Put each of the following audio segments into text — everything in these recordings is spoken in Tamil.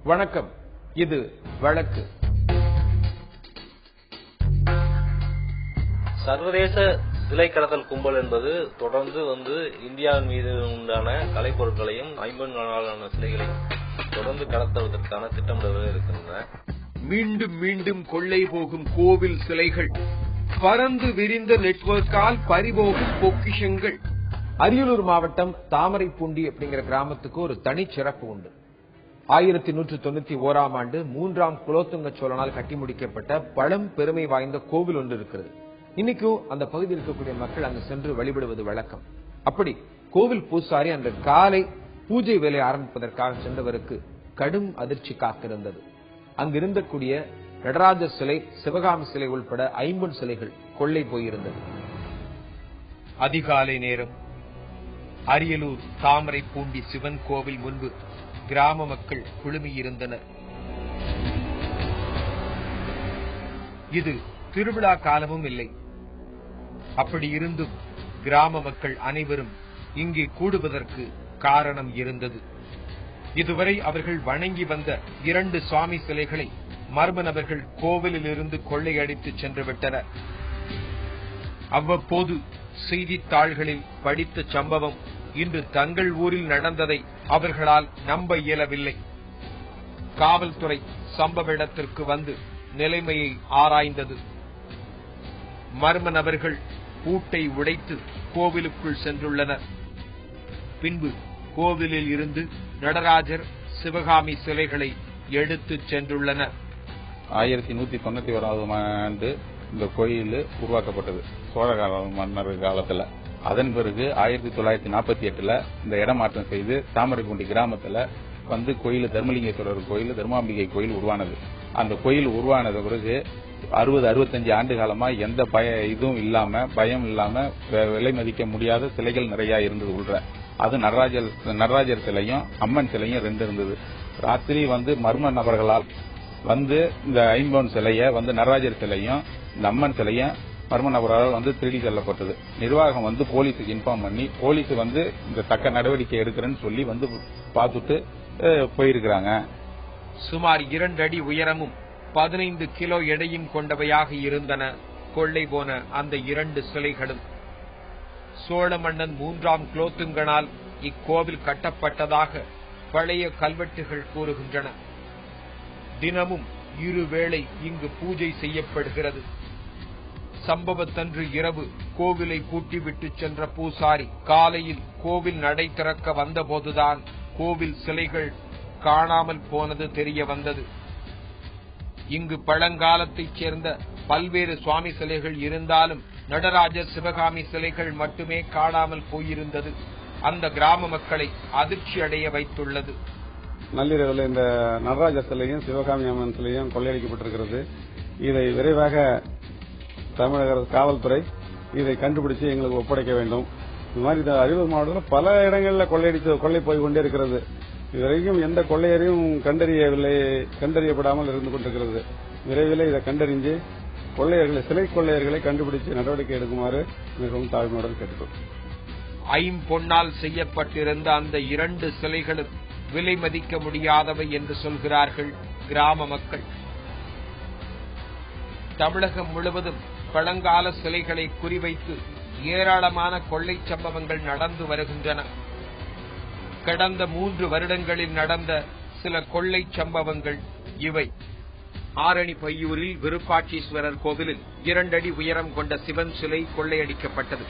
வணக்கம். இது வழக்கு. சர்வதேச சிலை கடத்தல் கும்பல் என்பது தொடர்ந்து இந்தியாவின் மீது உண்டான கலைப்பொருட்களையும் ஐம்பொன்னாலான சிலைகளையும் தொடர்ந்து கடத்துவதற்கான திட்டமிடல்கள் இருக்கின்றன. மீண்டும் மீண்டும் கொள்ளை போகும் கோவில் சிலைகள், பறந்து விரிந்த நெட்வொர்க்கால் பறிபோகும் பொக்கிஷங்கள். அரியலூர் மாவட்டம் தாமரைப்பூண்டி அப்படிங்கிற கிராமத்துக்கு ஒரு தனி சிறப்பு உண்டு. 1191ஆம் ஆண்டு 3ஆம் குலோத்துங்க சோழனால் கட்டி முடிக்கப்பட்ட பழம் பெருமை வாய்ந்த கோவில் ஒன்று இருக்கிறது. இன்னைக்கும் அந்த பகுதியில் இருக்கக்கூடிய மக்கள் அங்கு சென்று வழிபடுவது வழக்கம். அப்படி கோவில் பூசாரி அன்று காலை பூஜை வேலை ஆரம்பிப்பதற்காக சென்றவருக்கு கடும் அதிர்ச்சி காத்திருந்தது. அங்கிருந்தக்கூடிய நடராஜர் சிலை, சிவகாமி சிலை உள்பட 50 சிலைகள் கொள்ளை போயிருந்தது. அதிகாலை நேரம் அரியலூர் தாமரைப்பூண்டி சிவன் கோவில் முன்பு கிராம மக்கள் குழுமியிருந்தனர். இது திருவிழா காலமும் இல்லை. அப்படி இருந்தும் கிராம மக்கள் அனைவரும் இங்கே கூடுவதற்கு காரணம் இருந்தது. இதுவரை அவர்கள் வணங்கி வந்த 2 சுவாமி சிலைகளை மர்ம நபர்கள் கோவிலில் இருந்து கொள்ளையடித்து சென்று விட்டனர். அவ்வப்போது செய்தித்தாள்களில் படித்த சம்பவம் இன்று தங்கள் ஊரில் நடந்ததை அவர்களால் நம்ப இயலவில்லை. காவல்துறை சம்பவ இடத்திற்கு வந்து நிலைமையை ஆராய்ந்தது. மர்ம நபர்கள் பூட்டை உடைத்து கோவிலுக்குள் சென்றுள்ளனர். பின்பு கோவிலில் இருந்து நடராஜர், சிவகாமி சிலைகளை எடுத்து சென்றுள்ளனர். 1191ஆம் ஆண்டு இந்த கோயில் உருவாக்கப்பட்டது சோழ மன்னர் காலத்துல. அதன் பிறகு 1948 இந்த இடமாற்றம் செய்து தாமரைப்பூண்டி கிராமத்துல கோயில் தர்மலிங்கேஸ்வரர் கோயில், தர்மாம்பிகை கோயில் உருவானது. அந்த கோயில் உருவானது பிறகு 60-65 ஆண்டு காலமா எந்த இதுவும் இல்லாம, பயம் இல்லாம, விலை மதிக்க முடியாத சிலைகள் நிறைய இருந்தது உள்ள. அது நடராஜர் சிலையும் அம்மன் சிலையும் 2 இருந்தது. ராத்திரி மர்ம நபர்களால் இந்த 50 சிலைய நடராஜர் சிலையும் இந்த அம்மன் சிலையும் மர்ம நபரால் திருடி செல்லப்பட்டது. நிர்வாகம் போலீஸுக்கு இன்ஃபார்ம் பண்ணி போலீஸ் இந்த தக்க நடவடிக்கை எடுக்கிறேன்னு சொல்லி பார்த்துட்டு போயிருக்கிறாங்க. சுமார் 2 அடி உயரமும் 15 கிலோ எடையும் கொண்டவையாக இருந்தன கொள்ளை போன அந்த 2 சிலைகளும். சோழ மன்னன் 3ஆம் குலோத்துங்கனால் இக்கோவில் கட்டப்பட்டதாக பழைய கல்வெட்டுகள் கூறுகின்றன. தினமும் 2 வேளை இங்கு பூஜை செய்யப்படுகிறது. சம்பவத்தன்று இரவு கோவிலை பூட்டிவிட்டு சென்ற பூசாரி காலையில் கோவில் நடை திறக்க வந்தபோதுதான் கோவில் சிலைகள் காணாமல் போனது தெரிய வந்தது. இங்கு பழங்காலத்தைச் சேர்ந்த பல்வேறு சுவாமி சிலைகள் இருந்தாலும் நடராஜர், சிவகாமி சிலைகள் மட்டுமே காணாமல் போயிருந்தது அந்த கிராம மக்களை அதிர்ச்சி அடைய வைத்துள்ளது. நள்ளிரவில் இந்த நடராஜர் சிலையும் சிவகாமி அம்மன் சிலையும் கொள்ளையடிக்கப்பட்டிருக்கிறது. இதை விரைவாக தமிழக காவல்துறை இதை கண்டுபிடிச்சு எங்களுக்கு ஒப்படைக்க வேண்டும். இந்த மாதிரி அரியலூர் மாவட்டத்தில் பல இடங்களில் கொள்ளை போய் கொண்டே இருக்கிறது. இதுவரைக்கும் எந்த கொள்ளையரையும் கண்டறியப்படாமல் இருந்து கொண்டிருக்கிறது. விரைவில் இதை கண்டறிஞ்சு சிலை கொள்ளையர்களை கண்டுபிடிச்சு நடவடிக்கை எடுக்குமாறு மிகவும் தாழ்மையுடன் கேட்டுக்கொள்கிறோம். ஐம்பொன்னால் செய்யப்பட்டிருந்த அந்த 2 சிலைகளும் விலை மதிக்க முடியாதவை என்று சொல்கிறார்கள் கிராம மக்கள். தமிழகம் முழுவதும் பழங்கால சிலைகளை குறிவைத்து ஏராளமான கொள்ளை சம்பவங்கள் நடந்து வருகின்றன. கடந்த 3 வருடங்களில் நடந்த சில கொள்ளை சம்பவங்கள் இவை. ஆரணி பையூரில் விருப்பாட்சீஸ்வரர் கோவிலில் 2 அடி உயரம் கொண்ட சிவன் சிலை கொள்ளையடிக்கப்பட்டது.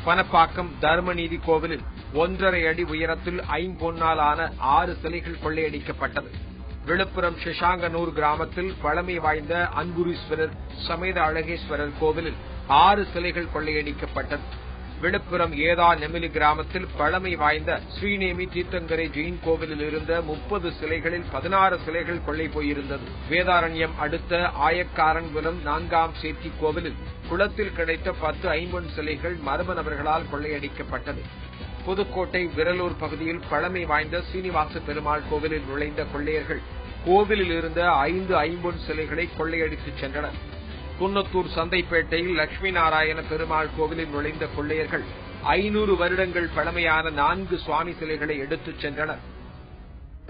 பனப்பாக்கம் தர்மநீதி கோவிலில் 1.5 அடி உயரத்தில் ஐம்பொன்னால் ஆன 6 சிலைகள் கொள்ளையடிக்கப்பட்டது. விழுப்புரம் ஷஷாங்கனூர் கிராமத்தில் பழமை வாய்ந்த அன்புரீஸ்வரர் சமேத அழகேஸ்வரர் கோவிலில் 6 சிலைகள் கொள்ளையடிக்கப்பட்டது. விழுப்புரம் ஏதா நெமிலி கிராமத்தில் பழமை வாய்ந்த ஸ்ரீநேமி தீர்த்தங்கரை ஜெயின் கோவிலில் இருந்த 30 சிலைகளில் 16 சிலைகள் கொள்ளை போயிருந்தது. வேதாரண்யம் அடுத்த ஆயக்காரன்குளம் 4ஆம் சேத்தி கோவிலில் குளத்தில் கிடைத்த 10 ஐம்பொன் சிலைகள் மர்ம நபர்களால் கொள்ளையடிக்கப்பட்டது. புதுக்கோட்டை விரலூர் பகுதியில் பழமை வாய்ந்த சீனிவாச பெருமாள் கோவிலில் நுழைந்த கொள்ளையர்கள் கோவிலில் இருந்த 5 ஐம்பொன் சிலைகளை கொள்ளையடித்துச் சென்றனர். குன்னத்தூர் சந்தைப்பேட்டையில் லட்சுமி நாராயண பெருமாள் கோவிலில் நுழைந்த கொள்ளையர்கள் 500 வருடங்கள் பழமையான 4 சுவாமி சிலைகளை எடுத்துச் சென்றனர்.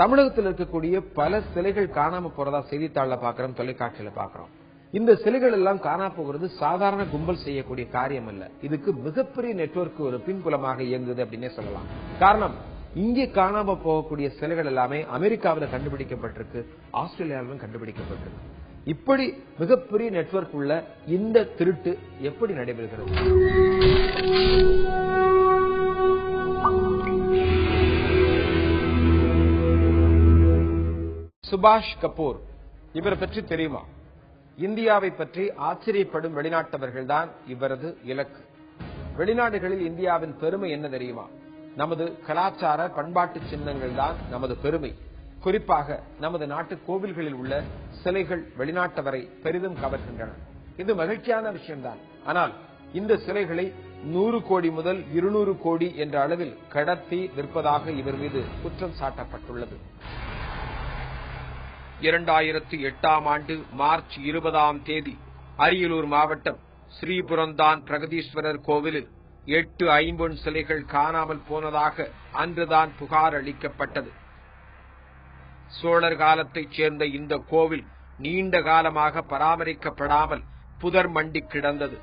தமிழகத்தில் இருக்கக்கூடிய பல சிலைகள் காணாம போறதா செய்தித்தாள்ல பாக்குறோம், தொலைக்காட்சியில பாக்குறோம். இந்த சிலைகள் எல்லாம் காணாம போகிறது சாதாரண கும்பல் செய்யக்கூடிய காரியம் அல்ல. இதுக்கு மிகப்பெரிய நெட்வொர்க் ஒரு பின்புலமாக இயங்குது அப்படின்னே சொல்லலாம். காரணம், இங்கே காணாம போகக்கூடிய சிலைகள் எல்லாமே அமெரிக்காவில் கண்டுபிடிக்கப்பட்டிருக்கு, ஆஸ்திரேலியாவிலும் கண்டுபிடிக்கப்பட்டிருக்கு. இப்படி மிகப்பெரிய நெட்வொர்க் உள்ள இந்த திருட்டு எப்படி நடைபெறுகிறது? சுபாஷ் கபூர், இவரை பற்றி தெரியுமா? இந்தியாவை பற்றி ஆச்சரியப்படும் வெளிநாட்டவர்கள் தான் இவரது இலக்கு. வெளிநாடுகளில் இந்தியாவின் பெருமை என்ன தெரியுமா? நமது கலாச்சார பண்பாட்டு சின்னங்கள் தான் நமது பெருமை. குறிப்பாக நமது நாட்டு கோவில்களில் உள்ள சிலைகள் வெளிநாட்டவரை பெரிதும் கவர்கின்றன. இது மகிழ்ச்சியான விஷயம்தான். ஆனால் இந்த சிலைகளை 100 கோடி முதல் 200 கோடி என்ற அளவில் கடத்தி விற்பதாக இவர் மீது குற்றம் சாட்டப்பட்டுள்ளது. 2008ஆம் ஆண்டு மார்ச் 20ஆம் தேதி அரியலூர் மாவட்டம் ஸ்ரீபுரந்தான் பிரகதீஸ்வரர் கோவிலில் 8 ஐம்பொன் சிலைகள் காணாமல் போனதாக அன்றுதான் புகார் அளிக்கப்பட்டது. சோழர் காலத்தைச் சேர்ந்த இந்த கோவில் நீண்ட காலமாக பராமரிக்கப்படாமல் புதர் மண்டி கிடந்தது.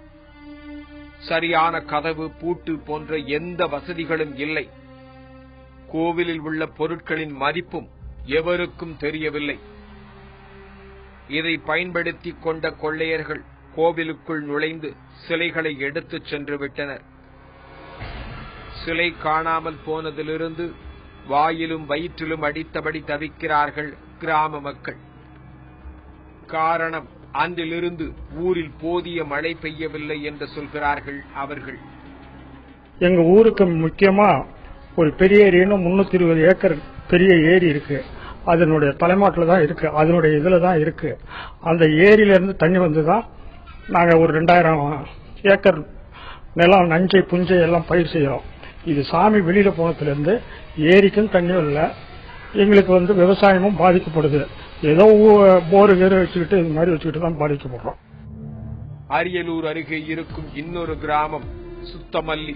சரியான கதவு, பூட்டு போன்ற எந்த வசதிகளும் இல்லை. கோவிலில் உள்ள பொருட்களின் மதிப்பும் எவருக்கும் தெரியவில்லை. இதை பயன்படுத்திக் கொண்ட கொள்ளையர்கள் கோவிலுக்குள் நுழைந்து சிலைகளை எடுத்துச் சென்று விட்டனர். சிலை காணாமல் போனதிலிருந்து வாயிலும் வயிற்றிலும் அடித்தபடி தவிக்கிறார்கள் கிராம மக்கள். காரணம், அன்றிலிருந்து ஊரில் போதிய மழை பெய்யவில்லை என்று சொல்கிறார்கள் அவர்கள். எங்க ஊருக்கு முக்கியமா ஒரு பெரிய ஏரின்னு 320 ஏக்கர் பெரிய ஏரி இருக்கு. அதனுடைய தலைமாட்டில் தான் இருக்கு, அதனுடைய இதுல தான் இருக்கு. அந்த ஏரியில இருந்து தண்ணி வந்துதான் நாங்க ஒரு 2000 ஏக்கர் நிலம் நஞ்சை புஞ்சை எல்லாம் பயிர் செய்யறோம். இது சாமி வெளியில போனதுல இருந்து ஏரிக்கும் தண்ணியும் இல்ல, எங்களுக்கு விவசாயமும் பாதிக்கப்படுது. ஏதோ போர் வேறு வச்சுக்கிட்டு இது மாதிரி வச்சுக்கிட்டு தான் பாதிக்கப்படுறோம். அரியலூர் அருகே இருக்கும் இன்னொரு கிராமம் சுத்தமல்லி.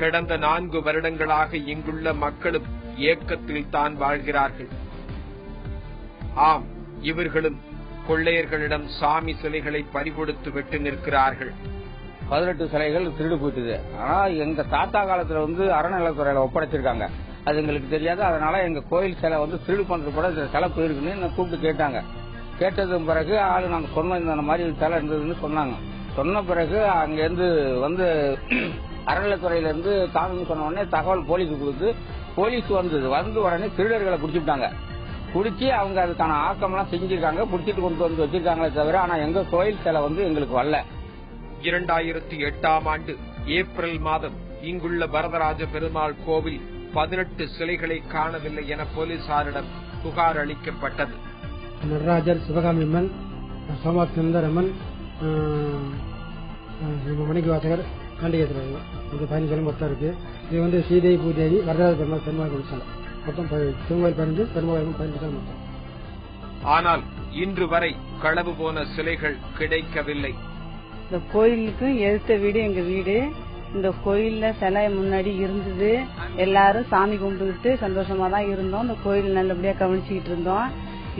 கடந்த 4 வருடங்களாக இங்குள்ள மக்களும் ஏக்கத்தில் தான் வாழ்கிறார்கள். ஆம், இவர்களும் கொள்ளையர்களிடம் சாமி சிலைகளை பறிகொடுத்து விட்டு நிற்கிறார்கள். 18 சிலைகள் திருடு போயிட்டுது. ஆனா எங்க தாத்தா காலத்துல அறநிலைத்துறையில ஒப்படைச்சிருக்காங்க. அது எங்களுக்கு தெரியாது. அதனால எங்க கோயில் சிலை திருடு பண்றது கூட சிலை போயிருக்குன்னு கூப்பிட்டு கேட்டாங்க. கேட்டது பிறகு ஆளு நாங்க சொன்ன இந்த மாதிரி சிலை இருந்ததுன்னு சொன்னாங்க. சொன்ன பிறகு அங்க இருந்து அறநிலைத்துறையில இருந்து காணுன்னு சொன்ன உடனே தகவல் போலீஸுக்கு கொடுத்து போலீஸ் வந்து உடனே திருடர்களை பிடிச்சிட்டாங்க. பிடிச்சி அவங்க அதுக்கான ஆக்கம்லாம் செஞ்சிருக்காங்க. பிடிச்சிட்டு கொண்டு வச்சிருக்காங்களே தவிர ஆனா எங்க கோயில் சிலை எங்களுக்கு வரல. 2008ஆம் ஆண்டு ஏப்ரல் மாதம் இங்குள்ள வரதராஜ பெருமாள் கோவில் 18 சிலைகளை காணவில்லை என போலீசாரிடம் புகார் அளிக்கப்பட்டது. நடராஜர், சிவகாமி அம்மன், சோமநாத் சுந்தரம்மன், மணிக்கு வாசகர், காண்டிகேஸ்வரர், இந்த 15 சிலை மொத்தம் இருக்கு. இது ஸ்ரீதேவி பூதேவி, வரதராஜ பெருமாள், பெருமாள் கோவில் சிலை மொத்தம் சிவகோயில் 15, பெருமாள் 15 சிலை மொத்தம். ஆனால் இன்று வரை களவு போன சிலைகள் கிடைக்கவில்லை. இந்த கோயிலுக்கு எதிர்த்த வீடு எங்க வீடு. இந்த கோயில்ல சிலை முன்னாடி இருந்தது. எல்லாரும் சாமி கும்பிட்டுக்கிட்டு சந்தோஷமா தான் இருந்தோம். இந்த கோயில் நல்லபடியா கவனிச்சுக்கிட்டு இருந்தோம்.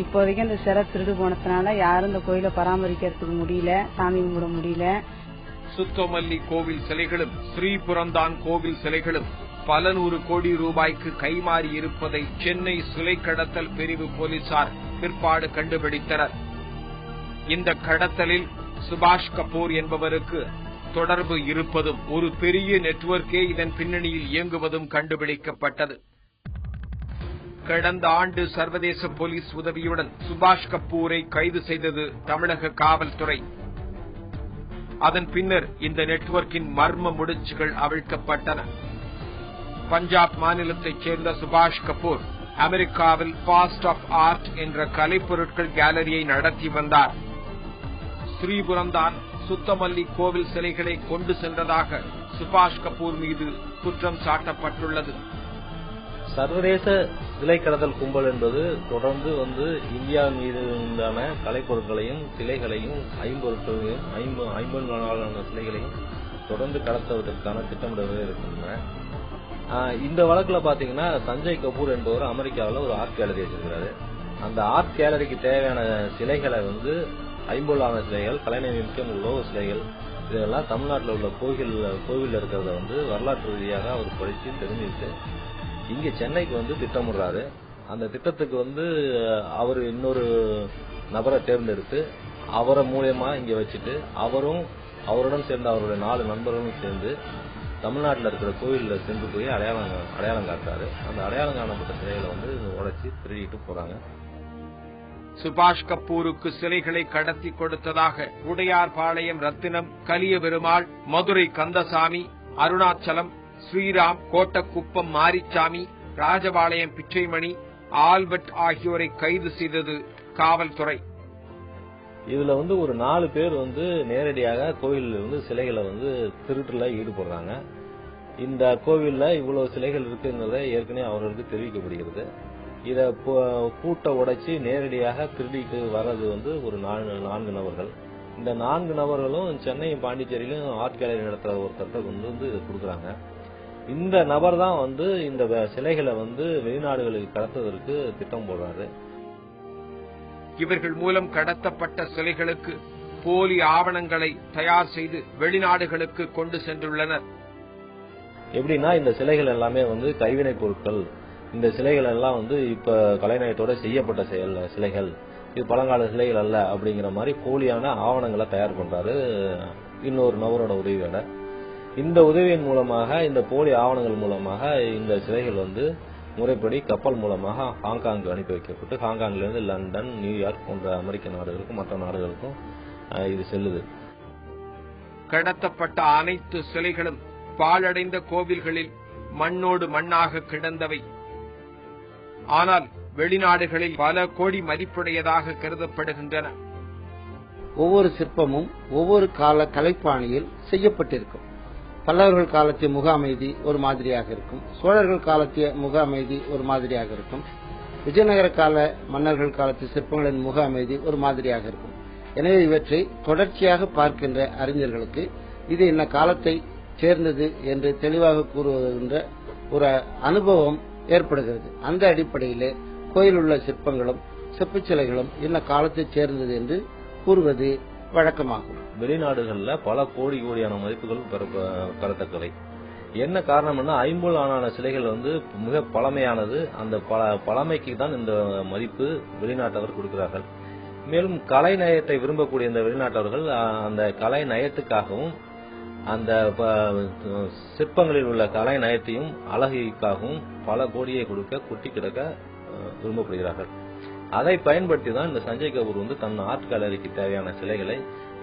இப்போதைக்கு அந்த சிலை திருடு போனதுனால யாரும் இந்த கோயிலை பராமரிக்கிறதுக்கு முடியல, சாமி கும்பிட முடியல. சுத்தமல்லி கோவில் சிலைகளும் ஸ்ரீபுரந்தான் கோவில் சிலைகளும் பல 100 கோடி ரூபாய்க்கு கைமாறி இருப்பதை சென்னை சிலை கடத்தல் பிரிவு போலீசார் பிற்பாடு கண்டுபிடித்தனர். இந்த கடத்தலில் சுபாஷ் கபூர் என்பவருக்கு தொடர்பு இருப்பதும் ஒரு பெரிய நெட்வொர்க்கே இதன் பின்னணியில் இயங்குவதும் கண்டுபிடிக்கப்பட்டது. கடந்த ஆண்டு சர்வதேச போலீஸ் உதவியுடன் சுபாஷ் கபூரை கைது செய்தது தமிழக காவல்துறை. அதன் பின்னர் இந்த நெட்வொர்க்கின் மர்ம முடிச்சுகள் அவிழ்க்கப்பட்டன. பஞ்சாப் மாநிலத்தைச் சேர்ந்த சுபாஷ் கபூர் அமெரிக்காவில் பாஸ்ட் ஆஃப் ஆர்ட் என்ற கலைப்பொருட்கள் கேலரியை நடத்தி வந்தார். ஸ்ரீபுரந்தான் சுத்தமல்லி கோவில் சிலைகளை கொண்டு சென்றதாக சுபாஷ் கபூர் மீது குற்றம் சாட்டப்பட்டுள்ளது. சர்வதேச சிலை கடத்தல் கும்பல் என்பது தொடர்ந்து இந்தியா மீது உண்டான கலைப்பொருட்களையும் சிலைகளையும் ஐம்பொருளான சிலைகளையும் தொடர்ந்து கடத்துவதற்கான திட்டமிடவே இருக்கின்றன. இந்த வழக்குல பாத்தீங்கன்னா சஞ்சய் கபூர் என்பவர் அமெரிக்காவில் ஒரு ஆர்ட் கேலரி வச்சிருக்கிறாரு. அந்த ஆர்ட் கேலரிக்கு தேவையான சிலைகளை வந்து ஐம்பொருளான சிலைகள், கலைநயமிக்க உலோக சிலைகள், இதெல்லாம் தமிழ்நாட்டில் உள்ள கோவில் இருக்கிறத வந்து வரலாற்று ரீதியாக அவர் படிச்சு தெரிஞ்சுட்டு இங்க சென்னைக்கு வந்து திட்டமிடுறாரு. அந்த திட்டத்துக்கு வந்து அவர் இன்னொரு நபரை தேர்ந்தெடுத்து அவரை மூலியமா இங்க வச்சுட்டு அவருடன் சேர்ந்த அவருடைய 4 நண்பர்களும் சேர்ந்து தமிழ்நாட்டில் இருக்கிற கோவில்ல சென்று போய் அடையாளம் காட்டுறாரு. அந்த அடையாளம் காணப்பட்ட சிலைகளை வந்து உடைச்சி திருடிட்டு போறாங்க. சுபாஷ் கபூருக்கு சிலைகளை கடத்தி கொடுத்ததாக உடையார்பாளையம் ரத்தினம், கலியபெருமாள், மதுரை கந்தசாமி, அருணாச்சலம், ஸ்ரீராம், கோட்டக்குப்பம் மாரிச்சாமி, ராஜபாளையம் பிச்சைமணி, ஆல்பர்ட் ஆகியோரை கைது செய்தது காவல்துறை. இதுல வந்து ஒரு 4 பேர் வந்து நேரடியாக கோவில்ல இருந்து சிலைகளை வந்து திருட்டுல ஈடுபடுறாங்க. இந்த கோவில்ல இவ்வளவு சிலைகள் இருக்குங்கிறத ஏற்கனவே அவர்களுக்கு தெரிவிக்கப்படுகிறது. இத பூட்டை உடைச்சு நேரடியாக திருடிட்டு வர்றது வந்து ஒரு 4 நபர்கள். இந்த 4 நபர்களும் சென்னையும் பாண்டிச்சேரியிலும் ஆர்ட் கேலரி நடத்துற ஒருத்தர்கிட்ட கொண்டு வந்து கொடுக்குறாங்க. இந்த நபர் தான் வந்து இந்த சிலைகளை வந்து வெளிநாடுகளுக்கு கடத்துவதற்கு திட்டம் போடுறாரு. இவர்கள் மூலம் கடத்தப்பட்ட சிலைகளுக்கு போலி ஆவணங்களை தயார் செய்து வெளிநாடுகளுக்கு கொண்டு சென்றுள்ளனர். எப்படின்னா இந்த சிலைகள் எல்லாமே வந்து கைவினைப் பொருட்கள். இந்த சிலைகள் எல்லாம் வந்து இப்ப கலைநயத்தோட செய்யப்பட்ட சிலைகள், இது பழங்கால சிலைகள் அல்ல அப்படிங்கிற மாதிரி போலியான ஆவணங்களை தயார் பண்றாரு இன்னொரு நபரோட உதவியோட. இந்த உதவியின் மூலமாக, இந்த போலி ஆவணங்கள் மூலமாக இந்த சிலைகள் வந்து முறைப்படி கப்பல் மூலமாக ஹாங்காங்கு அனுப்பி வைக்கப்பட்டு ஹாங்காங்ல இருந்து லண்டன், நியூயார்க் போன்ற அமெரிக்க நாடுகளுக்கும் மற்ற நாடுகளுக்கும் இது செல்லுது. கடத்தப்பட்ட அனைத்து சிலைகளும் பாழடைந்த கோவில்களில் மண்ணோடு மண்ணாக கிடந்தவை. ஆனால் வெளிநாடுகளில் பல கோடி மதிப்புடையதாக கருதப்படுகின்றன. ஒவ்வொரு சிற்பமும் ஒவ்வொரு கால கலைப்பாணியில் செய்யப்பட்டிருக்கும். பல்லவர்கள் காலத்திய முக அமைதி ஒரு மாதிரியாக இருக்கும், சோழர்கள் காலத்திய முக அமைதி ஒரு மாதிரியாக இருக்கும், விஜயநகர கால மன்னர்கள் காலத்திய சிற்பங்களின் முக அமைதி ஒரு மாதிரியாக இருக்கும். எனவே இவற்றை தொடர்ச்சியாக பார்க்கின்ற அறிஞர்களுக்கு இது இந்த காலத்தை சேர்ந்தது என்று தெளிவாக கூறுகின்ற ஒரு அனுபவம் ஏற்படுகிறது. அந்த அடிப்படையிலே கோயில் உள்ள சிற்பங்களும் செப்புச் சிலைகளும் இந்த காலத்தை சேர்ந்தது என்று கூறுவது வழக்கமாகும். வெளிநாடுகள்ல பல கோடியான மதிப்புகள் பெறத்தக்கவை. என்ன காரணம்னா ஐம்பொருளான சிலைகள் வந்து மிக பழமையானது. அந்த பழமைக்கு தான் இந்த மதிப்பு வெளிநாட்டவர் கொடுக்கிறார்கள். மேலும் கலை நயத்தை விரும்பக்கூடிய இந்த வெளிநாட்டவர்கள் அந்த கலை நயத்துக்காகவும் அந்த சிற்பங்களில் உள்ள கலை நயத்தையும் அழகிற்காகவும் பல கோடியை கொடுக்க குட்டி கிடக்க விரும்பப்படுகிறார்கள். அதை பயன்படுத்தி தான் இந்த சஞ்சய் கபூர் வந்து தன் ஆர்ட் கேலரிக்கு தேவையான சிலைகளை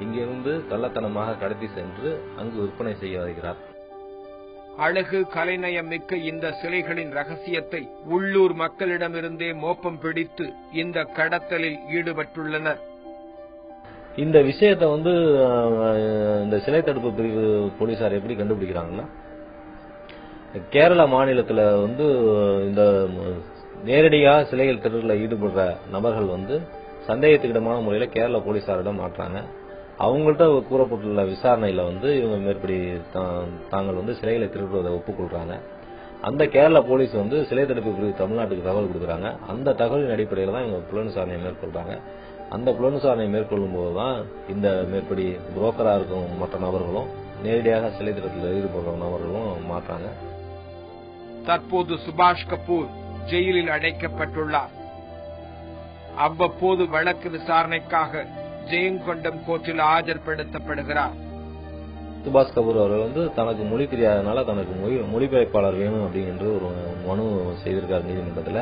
இங்கிருந்து கள்ளத்தனமாக கடத்தி சென்று அங்கு விற்பனை செய்ய வருகிறார். அழகு கலைநயம் மிக்க இந்த சிலைகளின் ரகசியத்தை உள்ளூர் மக்களிடமிருந்தே மோப்பம் பிடித்து இந்த கடத்தலில் ஈடுபட்டுள்ளனர். இந்த விஷயத்தை வந்து இந்த சிலை தடுப்பு பிரிவு போலீசார் எப்படி கண்டுபிடிக்கிறாங்கன்னா, கேரளா மாநிலத்தில் வந்து இந்த நேரடியாக சிலைகள் திருடல ஈடுபடுற நபர்கள் வந்து சந்தேகத்துக்கிடமான முறையில கேரள போலீசாரிடம் மாற்றாங்க. அவங்கள்ட்ட கூறப்பட்டுள்ள விசாரணையில வந்து இவங்க மேற்படி தாங்கள் வந்து சிலைகளை திருடுவதை ஒப்புக்கொள்றாங்க. அந்த கேரள போலீஸ் வந்து சிலை தடுப்பு பிரிவு தமிழ்நாட்டுக்கு தகவல் கொடுக்குறாங்க. அந்த தகவலின் அடிப்படையில் தான் இவங்க புலன் விசாரணையை மேற்கொள்றாங்க. அந்த புலன் விசாரணை மேற்கொள்ளும் போதுதான் இந்த மேற்படி புரோக்கரா இருக்கும் மற்ற நபர்களும் நேரடியாக சிலை திருடத்தில் ஈடுபடுற நபர்களும் மாற்றாங்க. தற்போது சுபாஷ் கபூர் ஜெயிலில் அடைக்கப்பட்டுள்ளார். அவ்வப்போது வழக்கு விசாரணைக்காக ஜெயங்கொண்டம் கோர்ட்டில் ஆஜர்படுத்தப்படுகிறார். சுபாஷ் கபூர் அவர்கள் வந்து தனக்கு மொழி தெரியாதனால தனக்கு மொழிபெயர்ப்பாளர் வேணும் அப்படிங்கிற ஒரு மனு செய்திருக்கார் நீதிமன்றத்தில்.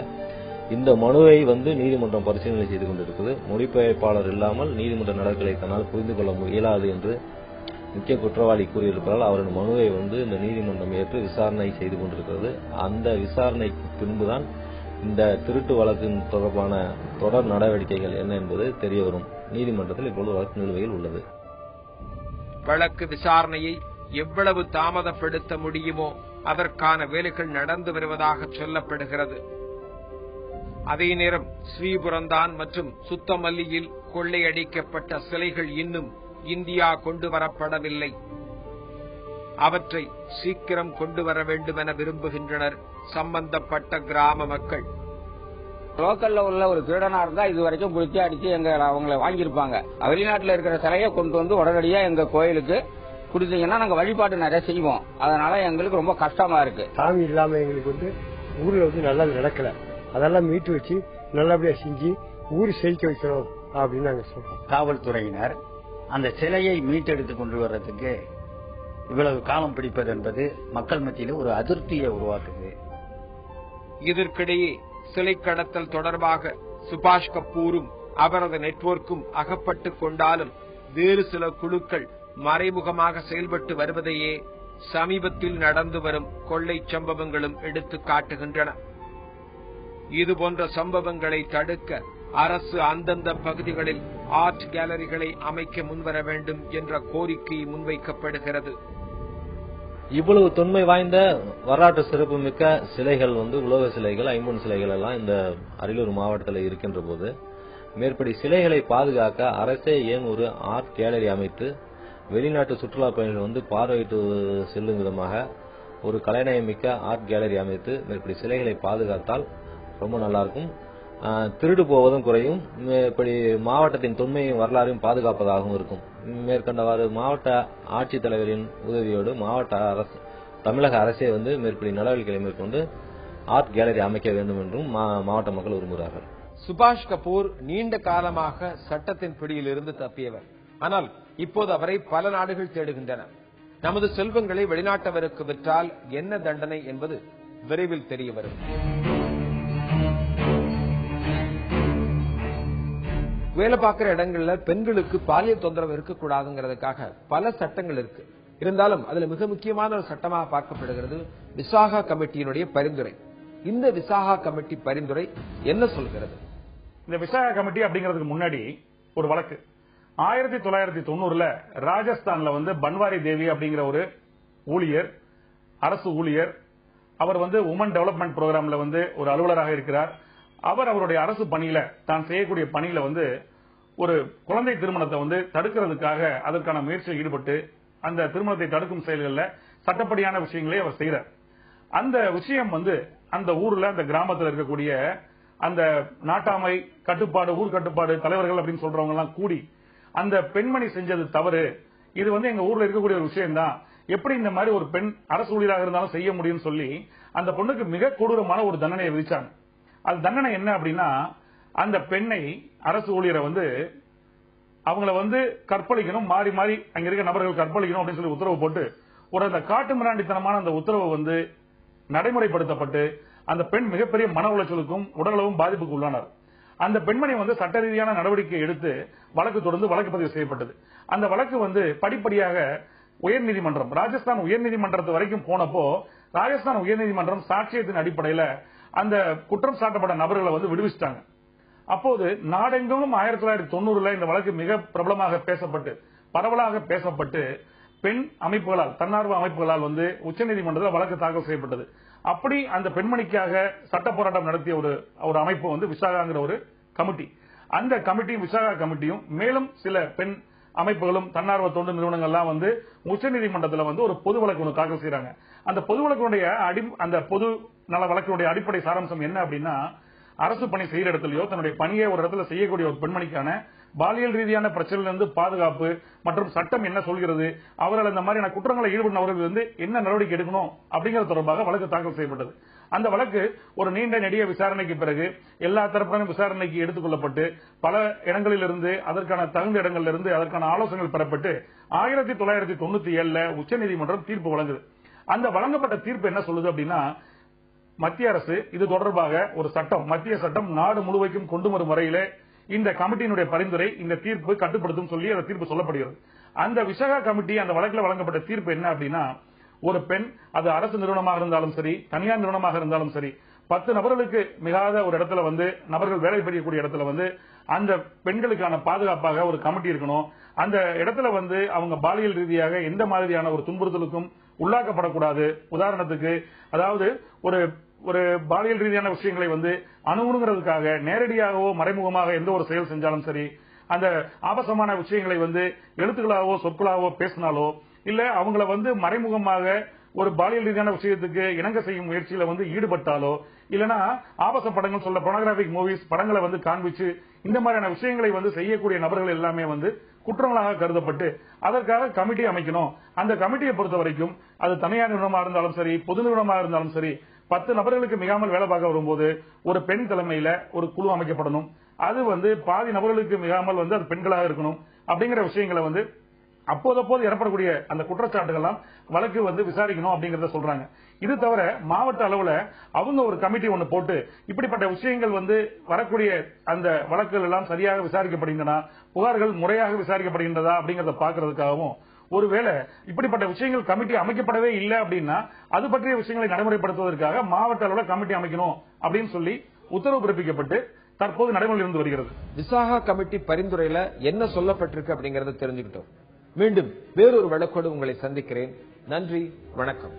இந்த மனுவை வந்து நீதிமன்றம் பரிசீலனை செய்து கொண்டிருக்கிறது. மொழிபெயர்ப்பாளர் இல்லாமல் நீதிமன்ற நடவடிக்கைகளை தன்னால் புரிந்து கொள்ள இயலாது என்று முக்கிய குற்றவாளி கூறியிருப்பதால் அவரின் மனுவை வந்து இந்த நீதிமன்றம் ஏற்று விசாரணை செய்து கொண்டிருக்கிறது. அந்த விசாரணைக்கு பின்புதான் இந்த திருட்டு வழக்கின் தொடர்பான தொடர் நடவடிக்கைகள் என்ன என்பது தெரிய வரும். நீதிமன்றத்தில் இப்பொழுது வழக்கு நிலுவையில் உள்ளது. வழக்கு விசாரணையை எவ்வளவு தாமதப்படுத்த முடியுமோ அதற்கான வேலைகள் நடந்து வருவதாக சொல்லப்படுகிறது. அதே நேரம் ஸ்ரீபுரந்தான் மற்றும் சுத்தமல்லியில் கொள்ளையடிக்கப்பட்ட சிலைகள் இன்னும் இந்தியா கொண்டு வரப்படவில்லை. அவற்றை சீக்கிரம் கொண்டு வர வேண்டும் என விரும்புகின்றனர் சம்பந்தப்பட்ட கிராம மக்கள். லோக்கல்ல உள்ள ஒரு திருடனா இருந்தா இது வரைக்கும் பிடிச்சி அடிச்சு அவங்களை வாங்கியிருப்பாங்க. வெளிநாட்டுல இருக்கிற சிலையை கொண்டு வந்து உடனடியா எங்க கோயிலுக்கு கொடுத்தீங்கன்னா நாங்க வழிபாடு நிறைய செய்வோம். அதனால எங்களுக்கு ரொம்ப கஷ்டமா இருக்கு. சாமி இல்லாம எங்களுக்கு வந்து ஊர்ல வந்து நல்லா நடக்கல. அதெல்லாம் மீட்டு வச்சு நல்லபடியா செஞ்சு ஊர் செழிக்க வைக்கணும் அப்படின்னு நாங்க சொல்றோம். காவல்துறையினர் அந்த சிலையை மீட்டெடுத்து கொண்டு வர்றதுக்கு இவ்வளவு காலம் பிடிப்பது என்பது மக்கள் மத்தியில் ஒரு அதிருப்தியை உருவாக்குது. இதற்கிடையே சிலை கடத்தல் தொடர்பாக சுபாஷ் கபூரும் அவரது நெட்வொர்க்கும் அகப்பட்டுக் கொண்டாலும் வேறு சில குழுக்கள் மறைமுகமாக செயல்பட்டு வருவதையே சமீபத்தில் நடந்து வரும் கொள்ளை சம்பவங்களும் எடுத்து காட்டுகின்றன. இதுபோன்ற சம்பவங்களை தடுக்க அரசு அந்தந்த பகுதிகளில் ஆர்ட் கேலரிகளை அமைக்க முன்வர வேண்டும் என்ற கோரிக்கை முன்வைக்கப்படுகிறது. இவ்வளவு தொன்மை வாய்ந்த வரலாற்று சிறப்புமிக்க சிலைகள் வந்து உலோக சிலைகள், ஐம்பொன் சிலைகள் எல்லாம் இந்த அரியலூர் மாவட்டத்தில் இருக்கின்ற போது மேற்படி சிலைகளை பாதுகாக்க அரசே ஏன் ஒரு ஆர்ட் கேலரி அமைத்து வெளிநாட்டு சுற்றுலா பயணிகள் வந்து பார்வையிட்டு செல்லும் விதமாக ஒரு கலைநயமிக்க ஆர்ட் கேலரி அமைத்து மேற்படி சிலைகளை பாதுகாத்தால் ரொம்ப நல்லா இருக்கும். திருடு போவதும் குறையும். இப்படி மாவட்டத்தின் தொன்மையும் வரலாறையும் பாதுகாப்பதாகவும் இருக்கும். மேற்கண்டவாறு மாவட்ட ஆட்சித்தலைவரின் உதவியோடு தமிழக அரசே வந்து மேற்படி நடவடிக்கைகளை மேற்கொண்டு ஆர்ட் கேலரி அமைக்க வேண்டும் என்றும் மாவட்ட மக்கள் விரும்புகிறார்கள். சுபாஷ் கபூர் நீண்ட காலமாக சட்டத்தின் பிடியிலிருந்து தப்பியவர். ஆனால் இப்போது அவரை பல நாடுகள் தேடுகின்றன. நமது செல்வங்களை வெளிநாட்டவருக்கு விற்றால் என்ன தண்டனை என்பது விரைவில் தெரிய வரும். வேலை பார்க்கிற இடங்கள்ல பெண்களுக்கு பாலியல் தொந்தரவு இருக்கக்கூடாதுங்கிறதுக்காக பல சட்டங்கள் இருக்கு. இருந்தாலும் அதுல மிக முக்கியமான ஒரு சட்டமாக பார்க்கப்படுகிறது விசாகா கமிட்டியினுடைய பரிந்துரை. இந்த விசாகா கமிட்டி பரிந்துரை என்ன சொல்கிறது? இந்த விசாகா கமிட்டி அப்படிங்கிறதுக்கு முன்னாடி ஒரு வழக்கு 1990 ராஜஸ்தான்ல வந்து பன்வாரி தேவி அப்படிங்கிற ஒரு ஊழியர், அரசு ஊழியர், அவர் வந்து உமன் டெவலப்மெண்ட் புரோகிராம்ல வந்து ஒரு அலுவலராக இருக்கிறார். அவர் அவருடைய அரசு பணியில தான் செய்யக்கூடிய பணியில வந்து ஒரு குழந்தை திருமணத்தை வந்து தடுக்கிறதுக்காக அதற்கான முயற்சியில் ஈடுபட்டு அந்த திருமணத்தை தடுக்கும் செயல்களில் சட்டப்படியான விஷயங்களை அவர் செய்யறார். அந்த விஷயம் வந்து அந்த ஊர்ல அந்த கிராமத்தில் இருக்கக்கூடிய அந்த நாட்டாமை கட்டுப்பாடு, ஊர் கட்டுப்பாடு தலைவர்கள் அப்படின்னு சொல்றவங்க எல்லாம் கூடி அந்த பெண்மணி செஞ்சது தவறு, இது வந்து எங்க ஊர்ல இருக்கக்கூடிய ஒரு விஷயம் தான், எப்படி இந்த மாதிரி ஒரு பெண் அரசு ஊழியராக இருந்தாலும் செய்ய முடியும்னு சொல்லி அந்த பொண்ணுக்கு மிக கொடூரமான ஒரு தண்டனையை விதிச்சாங்க. அது தண்டனை என்ன அப்படின்னா, அந்த பெண்ணை அரசு ஊழியரை வந்து அவங்கள வந்து கற்பழிக்கணும், மாறி மாறி அங்க இருக்க நபர்கள் கற்பழிக்கணும் அப்படின்னு சொல்லி உத்தரவு போட்டு ஒரு அந்த காட்டு மிராண்டித்தனமான அந்த உத்தரவு வந்து நடைமுறைப்படுத்தப்பட்டு அந்த பெண் மிகப்பெரிய மன உளைச்சலுக்கும் உடலளவும் பாதிப்புக்கு உள்ளானார். அந்த பெண்மணி வந்து சட்ட ரீதியான நடவடிக்கை எடுத்து வழக்கு தொடர்ந்து வழக்கு பதிவு செய்யப்பட்டது. அந்த வழக்கு வந்து படிப்படியாக உயர்நீதிமன்றம், ராஜஸ்தான் உயர்நீதிமன்றத்து வரைக்கும் போனப்போ ராஜஸ்தான் உயர்நீதிமன்றம் சாட்சியத்தின் அடிப்படையில் அந்த குற்றம் சாட்டப்பட்ட நபர்களை வந்து விடுவிச்சிட்டாங்க. அப்போது நாடெங்கும் 1990 இந்த வழக்கு மிக பிரபலமாக பேசப்பட்டு பரவலாக பேசப்பட்டு பெண் அமைப்புகளால், தன்னார்வ அமைப்புகளால் வந்து உச்சநீதிமன்றத்தில் வழக்கு தாக்கல் செய்யப்பட்டது. அப்படி அந்த பெண்மணிக்காக சட்ட போராட்டம் நடத்திய ஒரு அமைப்பு வந்து விசாகாங்கிற ஒரு கமிட்டி. அந்த கமிட்டியும் விசாகா கமிட்டியும் மேலும் சில பெண் அமைப்புகளும் தன்னார்வ தொண்டு நிறுவனங்கள்லாம் வந்து உச்சநீதிமன்றத்தில் வந்து ஒரு பொது வழக்கு ஒன்று தாக்கல் செய்யறாங்க. அந்த பொது வழக்கினுடைய அந்த பொது நல வழக்கினுடைய அடிப்படை சாராம்சம் என்ன அப்படின்னா, அரசு பணி செய்யற இடத்துலயோ தன்னுடைய பணியை ஒரு இடத்துல செய்யக்கூடிய ஒரு பெண்மணிக்கான பாலியல் ரீதியான பிரச்சனையிலிருந்து பாதுகாப்பு மற்றும் சட்டம் என்ன சொல்கிறது, அவர்கள் இந்த மாதிரியான குற்றங்களை ஈடுபடுறவர்கள் வந்து என்ன நடவடிக்கை எடுக்கணும் அப்படிங்கிறது தொடர்பாக வழக்கு தாக்கல் செய்யப்பட்டது. அந்த வழக்கு ஒரு நீண்ட நெடிய விசாரணைக்கு பிறகு எல்லா தரப்பினரும் விசாரணைக்கு எடுத்துக் கொள்ளப்பட்டு பல இடங்களிலிருந்து அதற்கான தகுந்த இடங்களிலிருந்து அதற்கான ஆலோசனைகள் பெறப்பட்டு 1997 உச்சநீதிமன்றம் தீர்ப்பு வழங்குது. அந்த வழங்கப்பட்ட தீர்ப்பு என்ன சொல்லுது அப்படின்னா, மத்திய அரசு இது தொடர்பாக ஒரு சட்டம், மத்திய சட்டம் நாடு முழுவதும் கொண்டு வரும் வரையிலே இந்த கமிட்டியினுடைய பரிந்துரை இந்த தீர்ப்பு கட்டுப்படுத்தும் சொல்லி அந்த தீர்ப்பு சொல்லப்படுகிறது. அந்த விசாகா கமிட்டி அந்த வழக்கில் வழங்கப்பட்ட தீர்ப்பு என்ன அப்படின்னா, ஒரு பெண் அது அரசு நிறுவனமாக இருந்தாலும் சரி தனியார் நிறுவனமாக இருந்தாலும் சரி 10 நபர்களுக்கு மிகாத ஒரு இடத்துல வந்து நபர்கள் வேலை செய்யக்கூடிய இடத்துல வந்து அந்த பெண்களுக்கான பாதுகாப்பாக ஒரு கமிட்டி இருக்கணும். அந்த இடத்துல வந்து அவங்க பாலியல் ரீதியாக எந்த மாதிரியான ஒரு துன்புறுத்தலுக்கும் உள்ளாக்கப்படக்கூடாது. உதாரணத்துக்கு அதாவது ஒரு பாலியல் ரீதியான விஷயங்களை வந்து அணுகுங்கிறதுக்காக நேரடியாகவோ மறைமுகமாக எந்த ஒரு செயல் செஞ்சாலும் சரி, அந்த ஆபாசமான விஷயங்களை வந்து எழுத்துக்களாகவோ சொற்களாகவோ பேசினாலோ இல்ல அவங்கள வந்து மறைமுகமாக ஒரு பாலியல் ரீதியான விஷயத்துக்கு இணங்க செய்யும் முயற்சியில வந்து ஈடுபட்டாலோ இல்லனா ஆபாச படங்கள் சொல்ல போனோகிராபிக் மூவிஸ் படங்களை வந்து காண்பிச்சு இந்த மாதிரியான விஷயங்களை வந்து செய்யக்கூடிய நபர்கள் எல்லாமே வந்து குற்றங்களாக கருதப்பட்டு அதற்காக கமிட்டி அமைக்கணும். அந்த கமிட்டியை பொறுத்த வரைக்கும் அது தனியார் நிறுவனமா இருந்தாலும் சரி, பொது நிறுவனமா இருந்தாலும் சரி, 10 நபர்களுக்கு மிகாமல் வேலை பார்க்க வரும்போது ஒரு பெண் தலைமையில ஒரு குழு அமைக்கப்படணும். அது வந்து பாதி நபர்களுக்கு மிகாமல் வந்து அது பெண்களாக இருக்கணும். அப்படிங்கிற விஷயங்களை வந்து அப்போதப்போது ஏற்படக்கூடிய அந்த குற்றச்சாட்டுகள்லாம் வழக்கு வந்து விசாரிக்கணும் அப்படிங்கறத சொல்றாங்க. இது தவிர மாவட்ட அளவுல அவங்க ஒரு கமிட்டி ஒன்னு போட்டு இப்படிப்பட்ட விஷயங்கள் வந்து வரக்கூடிய அந்த வழக்குகள் எல்லாம் சரியாக விசாரிக்கப்படுகின்றன, புகார்கள் முறையாக விசாரிக்கப்படுகின்றதா அப்படிங்கறத பாக்குறதுக்காகவும், ஒருவேளை இப்படிப்பட்ட விஷயங்கள் கமிட்டி அமைக்கப்படவே இல்லை அப்படின்னா அது பற்றிய விஷயங்களை நடைமுறைப்படுத்துவதற்காக மாவட்ட அளவுல கமிட்டி அமைக்கணும் அப்படின்னு சொல்லி உத்தரவு பிறப்பிக்கப்பட்டு தற்போது நடைமுறையில் இருந்து வருகிறது. விசாகா கமிட்டி பரிந்துரையில என்ன சொல்லப்பட்டிருக்கு அப்படிங்கறத தெரிஞ்சுக்கிட்டோம். மீண்டும் வேறொரு வழக்கோடு உங்களை சந்திக்கிறேன். நன்றி, வணக்கம்.